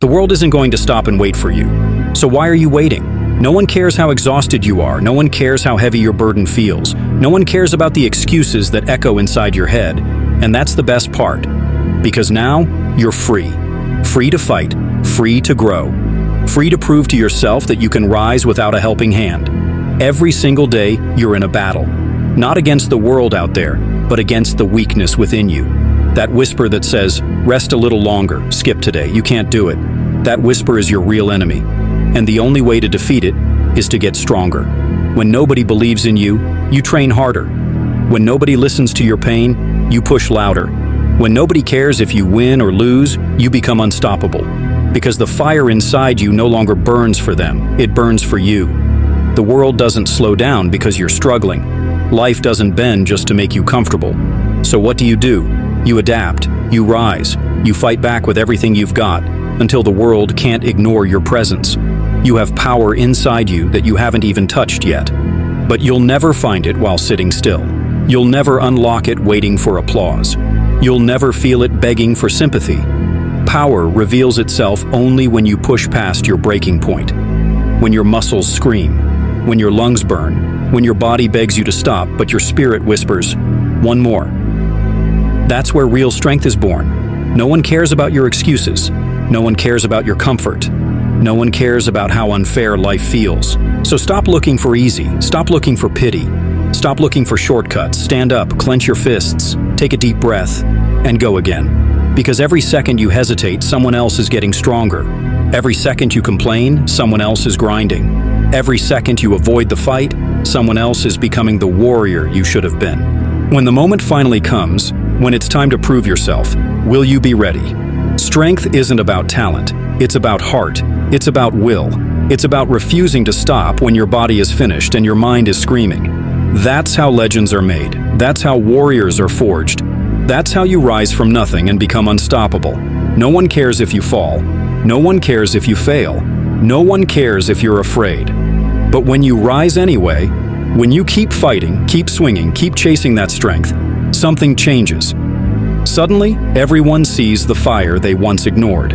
The world isn't going to stop and wait for you. So why are you waiting? No one cares how exhausted you are. No one cares how heavy your burden feels. No one cares about the excuses that echo inside your head. And that's the best part. Because now, you're free. Free to fight. Free to grow. Free to prove to yourself that you can rise without a helping hand. Every single day, you're in a battle. Not against the world out there, but against the weakness within you. That whisper that says, rest a little longer, skip today, you can't do it. That whisper is your real enemy. And the only way to defeat it is to get stronger. When nobody believes in you, you train harder. When nobody listens to your pain, you push louder. When nobody cares if you win or lose, you become unstoppable. Because the fire inside you no longer burns for them, it burns for you. The world doesn't slow down because you're struggling. Life doesn't bend just to make you comfortable. So what do? You adapt, you rise, you fight back with everything you've got, until the world can't ignore your presence. You have power inside you that you haven't even touched yet. But you'll never find it while sitting still. You'll never unlock it waiting for applause. You'll never feel it begging for sympathy. Power reveals itself only when you push past your breaking point. When your muscles scream, when your lungs burn, when your body begs you to stop, but your spirit whispers, one more. That's where real strength is born. No one cares about your excuses. No one cares about your comfort. No one cares about how unfair life feels. So stop looking for easy. Stop looking for pity. Stop looking for shortcuts. Stand up, clench your fists, take a deep breath, and go again. Because every second you hesitate, someone else is getting stronger. Every second you complain, someone else is grinding. Every second you avoid the fight, someone else is becoming the warrior you should have been. When the moment finally comes, when it's time to prove yourself, will you be ready? Strength isn't about talent. It's about heart. It's about will. It's about refusing to stop when your body is finished and your mind is screaming. That's how legends are made. That's how warriors are forged. That's how you rise from nothing and become unstoppable. No one cares if you fall. No one cares if you fail. No one cares if you're afraid. But when you rise anyway, when you keep fighting, keep swinging, keep chasing that strength, something changes. Suddenly, everyone sees the fire they once ignored.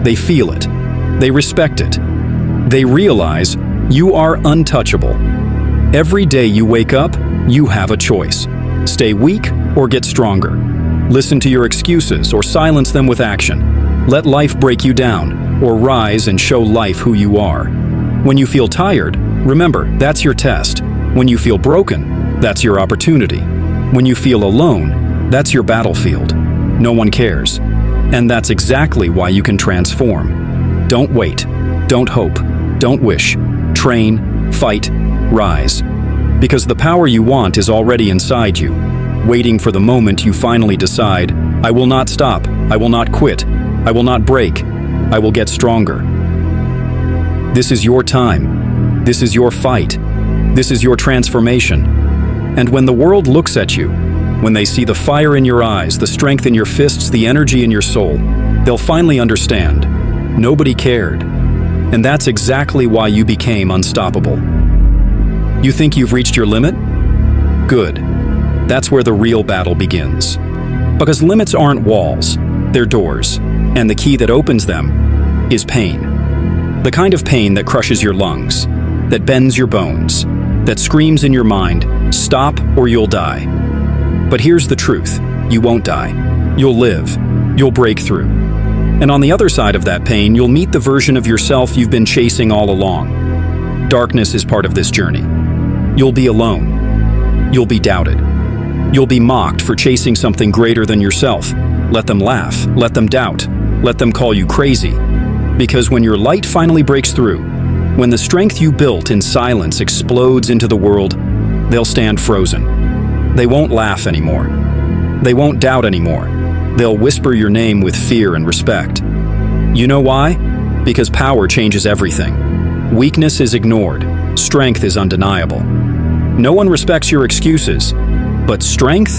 They feel it. They respect it. They realize you are untouchable. Every day you wake up, you have a choice. Stay weak or get stronger. Listen to your excuses or silence them with action. Let life break you down or rise and show life who you are. When you feel tired, remember, that's your test. When you feel broken, that's your opportunity. When you feel alone, that's your battlefield. No one cares. And that's exactly why you can transform. Don't wait. Don't hope. Don't wish. Train, fight, rise. Because the power you want is already inside you, waiting for the moment you finally decide, I will not stop. I will not quit. I will not break. I will get stronger. This is your time. This is your fight. This is your transformation. And when the world looks at you, when they see the fire in your eyes, the strength in your fists, the energy in your soul, they'll finally understand. Nobody cared. And that's exactly why you became unstoppable. You think you've reached your limit? Good. That's where the real battle begins. Because limits aren't walls, they're doors. And the key that opens them is pain. The kind of pain that crushes your lungs, that bends your bones, that screams in your mind, stop or you'll die. But here's the truth, you won't die. You'll live. You'll break through. And on the other side of that pain, you'll meet the version of yourself you've been chasing all along. Darkness is part of this journey. You'll be alone. You'll be doubted. You'll be mocked for chasing something greater than yourself. Let them laugh. Let them doubt. Let them call you crazy. Because when your light finally breaks through, when the strength you built in silence explodes into the world, they'll stand frozen. They won't laugh anymore. They won't doubt anymore. They'll whisper your name with fear and respect. You know why? Because power changes everything. Weakness is ignored. Strength is undeniable. No one respects your excuses, but strength?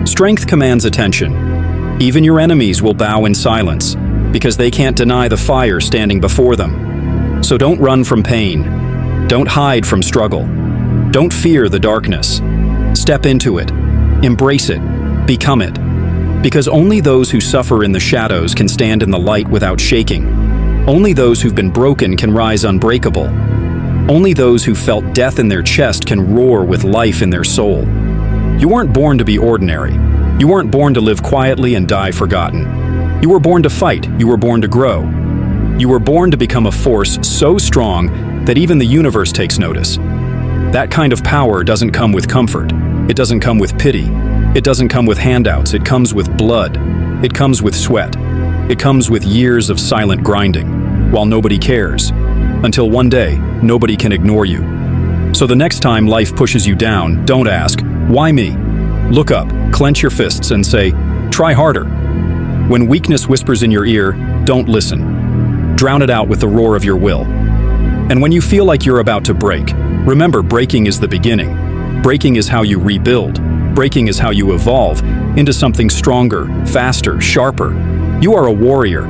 Strength commands attention. Even your enemies will bow in silence because they can't deny the fire standing before them. So don't run from pain. Don't hide from struggle. Don't fear the darkness. Step into it. Embrace it. Become it. Because only those who suffer in the shadows can stand in the light without shaking. Only those who've been broken can rise unbreakable. Only those who felt death in their chest can roar with life in their soul. You weren't born to be ordinary. You weren't born to live quietly and die forgotten. You were born to fight. You were born to grow. You were born to become a force so strong that even the universe takes notice. That kind of power doesn't come with comfort. It doesn't come with pity. It doesn't come with handouts. It comes with blood. It comes with sweat. It comes with years of silent grinding, while nobody cares. Until one day, nobody can ignore you. So the next time life pushes you down, don't ask, "Why me?" Look up, clench your fists, and say, "Try harder." When weakness whispers in your ear, don't listen. Drown it out with the roar of your will. And when you feel like you're about to break, remember, breaking is the beginning. Breaking is how you rebuild. Breaking is how you evolve into something stronger, faster, sharper. You are a warrior,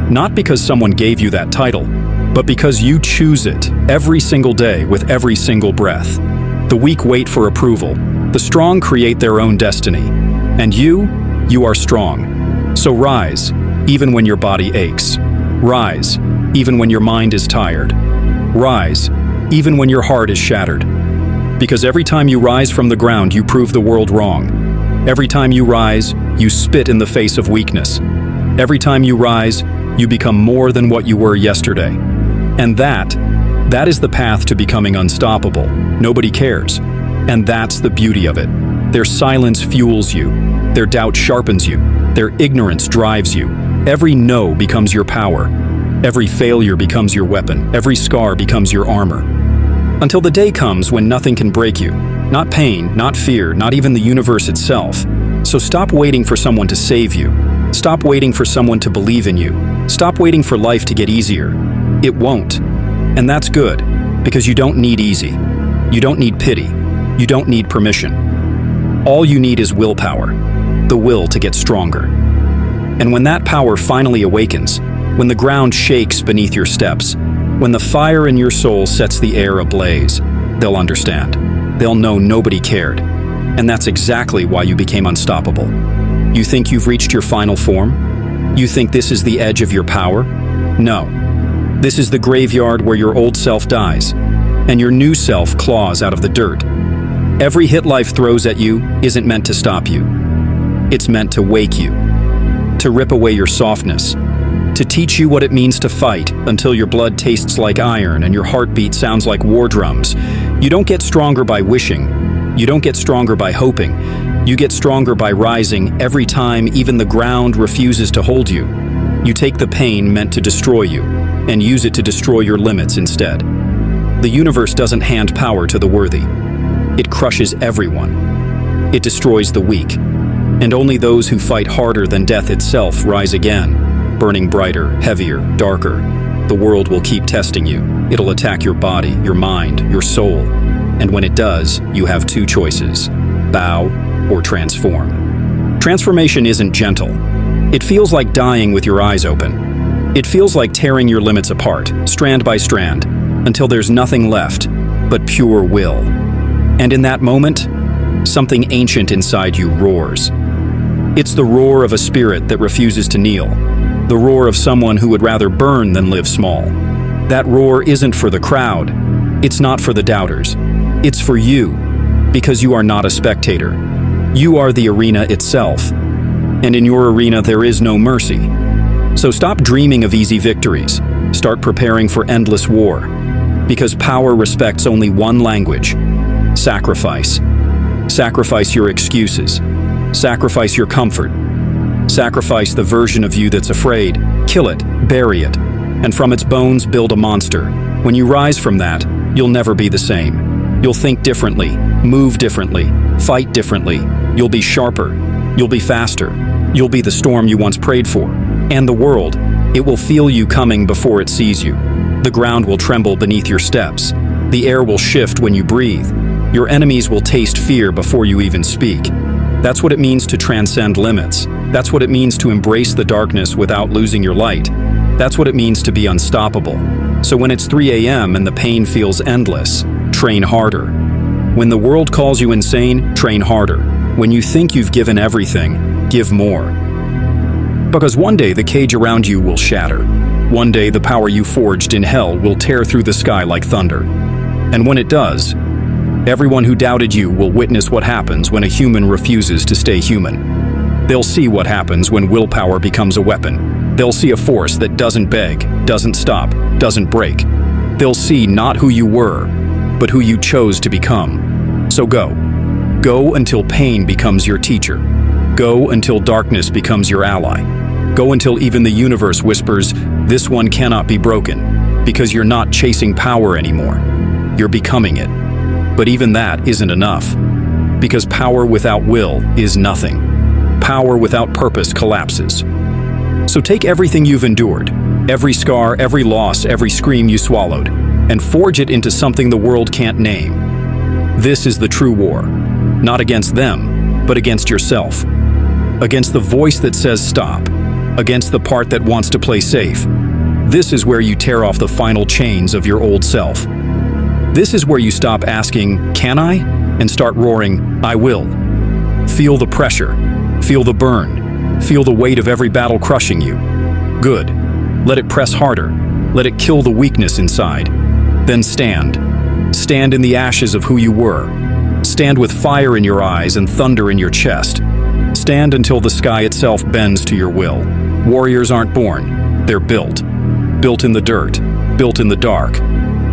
not because someone gave you that title, but because you choose it every single day with every single breath. The weak wait for approval. The strong create their own destiny. And you are strong. So rise, even when your body aches. Rise, even when your mind is tired. Rise, even when your heart is shattered. Because every time you rise from the ground, you prove the world wrong. Every time you rise, you spit in the face of weakness. Every time you rise, you become more than what you were yesterday. And that is the path to becoming unstoppable. Nobody cares. And that's the beauty of it. Their silence fuels you. Their doubt sharpens you. Their ignorance drives you. Every no becomes your power. Every failure becomes your weapon. Every scar becomes your armor. Until the day comes when nothing can break you. Not pain, not fear, not even the universe itself. So stop waiting for someone to save you. Stop waiting for someone to believe in you. Stop waiting for life to get easier. It won't. And that's good, because you don't need easy. You don't need pity. You don't need permission. All you need is willpower, the will to get stronger. And when that power finally awakens, when the ground shakes beneath your steps, when the fire in your soul sets the air ablaze, they'll understand. They'll know nobody cared. And that's exactly why you became unstoppable. You think you've reached your final form? You think this is the edge of your power? No. This is the graveyard where your old self dies, and your new self claws out of the dirt. Every hit life throws at you isn't meant to stop you. It's meant to wake you, to rip away your softness, to teach you what it means to fight until your blood tastes like iron and your heartbeat sounds like war drums. You don't get stronger by wishing. You don't get stronger by hoping. You get stronger by rising every time even the ground refuses to hold you. You take the pain meant to destroy you and use it to destroy your limits instead. The universe doesn't hand power to the worthy. It crushes everyone. It destroys the weak. And only those who fight harder than death itself rise again, burning brighter, heavier, darker. The world will keep testing you. It'll attack your body, your mind, your soul. And when it does, you have two choices: bow or transform. Transformation isn't gentle. It feels like dying with your eyes open. It feels like tearing your limits apart, strand by strand, until there's nothing left but pure will. And in that moment, something ancient inside you roars. It's the roar of a spirit that refuses to kneel, the roar of someone who would rather burn than live small. That roar isn't for the crowd. It's not for the doubters. It's for you, because you are not a spectator. You are the arena itself. And in your arena, there is no mercy. So stop dreaming of easy victories. Start preparing for endless war. Because power respects only one language: sacrifice. Sacrifice your excuses. Sacrifice your comfort. Sacrifice the version of you that's afraid. Kill it, bury it, and from its bones build a monster. When you rise from that, you'll never be the same. You'll think differently, move differently, fight differently. You'll be sharper. You'll be faster. You'll be the storm you once prayed for. And the world, it will feel you coming before it sees you. The ground will tremble beneath your steps. The air will shift when you breathe. Your enemies will taste fear before you even speak. That's what it means to transcend limits. That's what it means to embrace the darkness without losing your light. That's what it means to be unstoppable. So when it's 3 a.m. and the pain feels endless, train harder. When the world calls you insane, train harder. When you think you've given everything, Give more. Because one day the cage around you will shatter. One day the power you forged in hell will tear through the sky like thunder. And when it does, everyone who doubted you will witness what happens when a human refuses to stay human. They'll see what happens when willpower becomes a weapon. They'll see a force that doesn't beg, doesn't stop, doesn't break. They'll see not who you were, but who you chose to become. So go. Go until pain becomes your teacher. Go until darkness becomes your ally. Go until even the universe whispers, "This one cannot be broken," because you're not chasing power anymore. You're becoming it. But even that isn't enough, because power without will is nothing. Power without purpose collapses. So take everything you've endured, every scar, every loss, every scream you swallowed, and forge it into something the world can't name. This is the true war, not against them, but against yourself. Against the voice that says stop, against the part that wants to play safe. This is where you tear off the final chains of your old self. This is where you stop asking, "Can I?" and start roaring, "I will." Feel the pressure, feel the burn, feel the weight of every battle crushing you. Good. Let it press harder. Let it kill the weakness inside. Then stand. Stand in the ashes of who you were. Stand with fire in your eyes and thunder in your chest. Stand until the sky itself bends to your will. Warriors aren't born, they're built. Built in the dirt, built in the dark,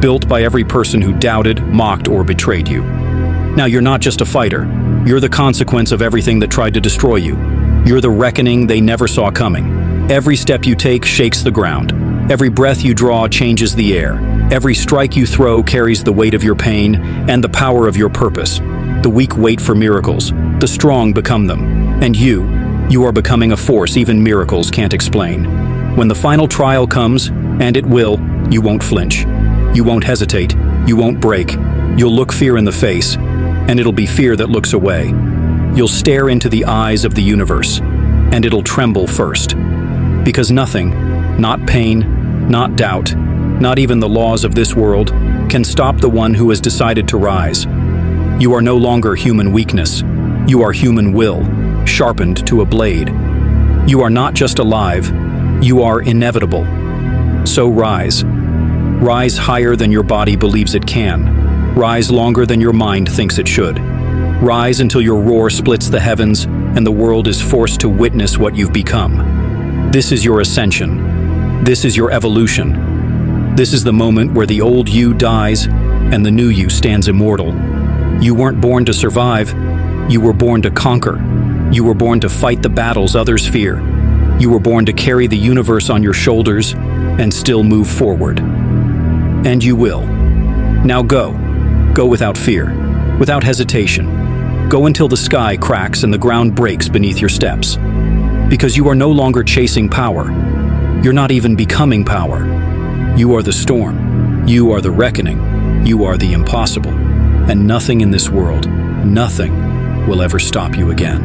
built by every person who doubted, mocked, or betrayed you. Now you're not just a fighter, you're the consequence of everything that tried to destroy you. You're the reckoning they never saw coming. Every step you take shakes the ground. Every breath you draw changes the air. Every strike you throw carries the weight of your pain and the power of your purpose. The weak wait for miracles, the strong become them. And you are becoming a force even miracles can't explain. When the final trial comes, and it will, you won't flinch. You won't hesitate. You won't break. You'll look fear in the face, and it'll be fear that looks away. You'll stare into the eyes of the universe, and it'll tremble first. Because nothing, not pain, not doubt, not even the laws of this world, can stop the one who has decided to rise. You are no longer human weakness. You are human will, sharpened to a blade. You are not just alive, you are inevitable. So rise. Rise higher than your body believes it can. Rise longer than your mind thinks it should. Rise until your roar splits the heavens and the world is forced to witness what you've become. This is your ascension. This is your evolution. This is the moment where the old you dies and the new you stands immortal. You weren't born to survive. You were born to conquer. You were born to fight the battles others fear. You were born to carry the universe on your shoulders and still move forward. And you will. Now go. Go without fear, without hesitation. Go until the sky cracks and the ground breaks beneath your steps. Because you are no longer chasing power. You're not even becoming power. You are the storm. You are the reckoning. You are the impossible. And nothing in this world, nothing, will ever stop you again.